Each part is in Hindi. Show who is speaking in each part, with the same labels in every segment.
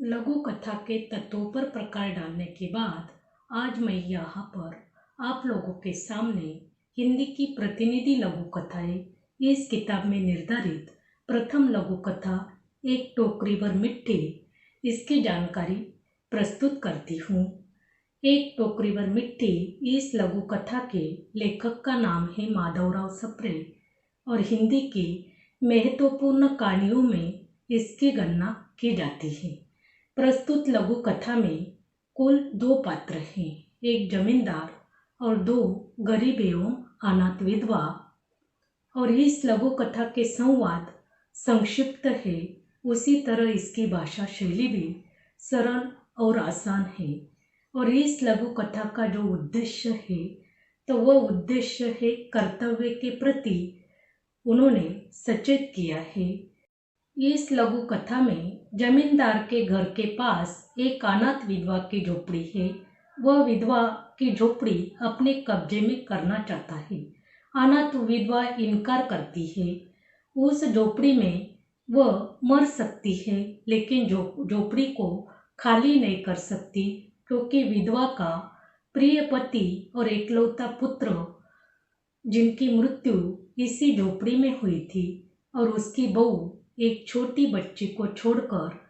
Speaker 1: लघु कथा के तत्वों पर प्रकाश डालने के बाद आज मैं यहाँ पर आप लोगों के सामने हिंदी की प्रतिनिधि लघु कथाएं इस किताब में निर्धारित प्रथम लघु कथा एक टोकरी भर मिट्टी इसकी जानकारी प्रस्तुत करती हूँ। एक टोकरी भर मिट्टी इस लघु कथा के लेखक का नाम है माधवराव सप्रे और हिंदी की महत्वपूर्ण कहानियों में इसकी गणना की जाती है। प्रस्तुत लघु कथा में कुल 2 पात्र हैं, एक जमींदार और 2 गरीब एवं अनाथ विधवा। और इस लघु कथा के संवाद संक्षिप्त है, उसी तरह इसकी भाषा शैली भी सरल और आसान है। और इस लघु कथा का जो उद्देश्य है तो वह उद्देश्य है कर्तव्य के प्रति उन्होंने सचेत किया है। इस लघु कथा में जमींदार के घर के पास एक अनाथ विधवा की झोपड़ी है। वह विधवा की झोपड़ी अपने कब्जे में करना चाहता है। अनाथ विधवा इनकार करती है। उस झोपड़ी में वह मर सकती है, लेकिन झोपड़ी को खाली नहीं कर सकती, क्योंकि विधवा का प्रिय पति और एकलौता पुत्र जिनकी मृत्यु इसी झोपड़ी में हुई थी और उसकी बहू एक छोटी बच्ची को छोड़कर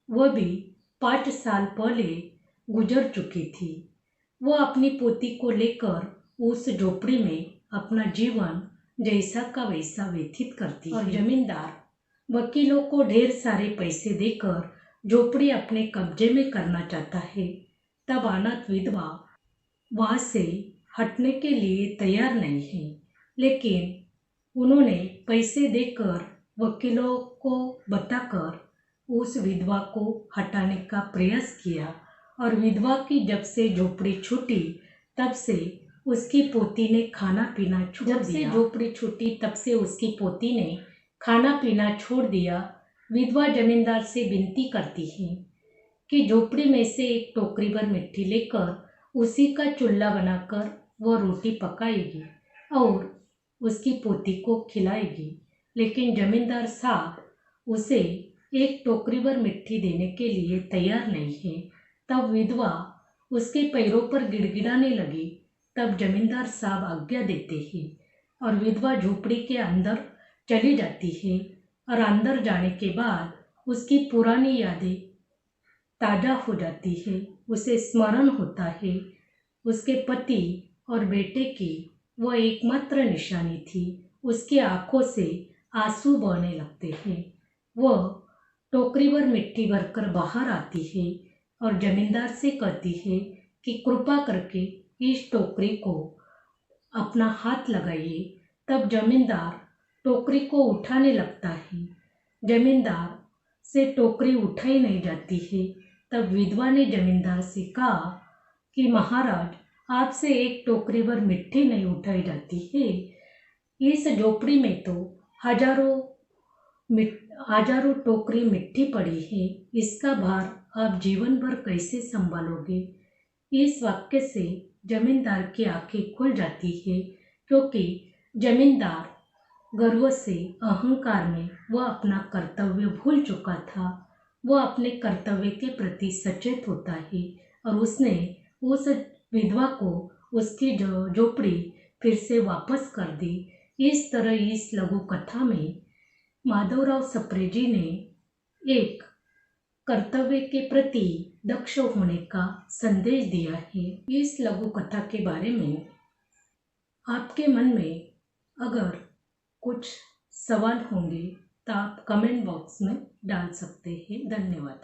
Speaker 1: वह भी 5 साल पहले गुजर चुकी थी। वह अपनी पोती को लेकर उस झोपड़ी में अपना जीवन जैसा का वैसा व्यतीत करती है। और जमींदार वकीलों को ढेर सारे पैसे देकर झोपड़ी अपने कब्जे में करना चाहता है। तब अनाथ विधवा वहां से हटने के लिए तैयार नहीं है, लेकिन उन्होंने पैसे देकर वकीलों को बताकर उस विधवा को हटाने का प्रयास किया। और विधवा की जब से झोपड़ी छूटी तब से उसकी पोती ने खाना पीना छोड़ दिया। जब से झोपड़ी छूटी तब से उसकी पोती ने खाना पीना छोड़ दिया। विधवा जमींदार से विनती करती है कि झोपड़ी में से एक टोकरी भर मिट्टी लेकर उसी का चूल्हा बनाकर वह रोटी पकाएगी और उसकी पोती को खिलाएगी। लेकिन जमींदार साहब उसे एक टोकरी भर मिट्टी देने के लिए तैयार नहीं है। तब विधवा उसके पैरों पर गिड़गिड़ाने लगी। तब जमींदार साहब आज्ञा देते हैं और विधवा झोपड़ी के अंदर चली जाती है। और अंदर जाने के बाद उसकी पुरानी यादें ताजा हो जाती है। उसे स्मरण होता है उसके पति और बेटे की वह एकमात्र निशानी थी। उसकी आंखों से आंसू बहने लगते हैं। वह टोकरी भर मिट्टी भरकर बाहर आती है और जमींदार से कहती है कि कृपा करके इस टोकरी को अपना हाथ लगाइए। तब जमींदार टोकरी को उठाने लगता है। जमींदार से टोकरी उठाई नहीं जाती है। तब विधवा ने जमींदार से कहा कि महाराज, आपसे एक टोकरी भर मिट्टी नहीं उठाई जाती है। इस झोपड़ी में तो हजारों टोकरी मिट्टी पड़ी है। इसका भार आप जीवन भर कैसे संभालोगे। इस वाक्य से जमींदार की आंखें खुल जाती है, क्योंकि जमींदार गर्व से अहंकार में वह अपना कर्तव्य भूल चुका था। वह अपने कर्तव्य के प्रति सचेत होता है और उसने उस विधवा को उसकी झोपड़ी फिर से वापस कर दी। इस तरह इस लघु कथा में माधवराव सप्रे जी ने एक कर्तव्य के प्रति दक्ष होने का संदेश दिया है। इस लघु कथा के बारे में आपके मन में अगर कुछ सवाल होंगे तो आप कमेंट बॉक्स में डाल सकते हैं। धन्यवाद।